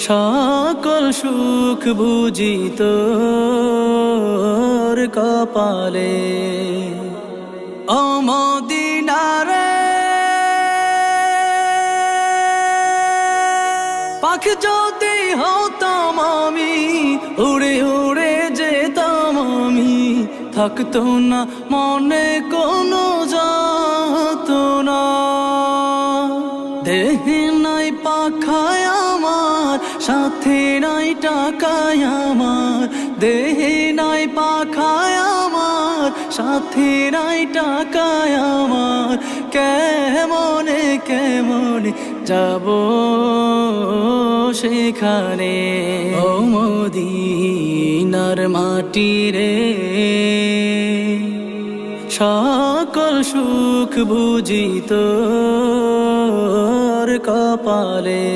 সকল সুখ বুঝি তোর কপালে। ও মদিনারে পাখি যদি হতাম আমি, উড়ে উড়ে যেতাম আমি, থাকতো না মনে কোনো যাতনা। দেহে নাই পাখায় আমার, সাথে নাই টাকায় আমার, দেহে নাই পাখায় আমার, সাথে নাই টাকায় আমার, কেমনে কেমনে যাব সেখানে। ও মদিনার মাটি রে, সকল সুখ বুঝি তোর কপালে।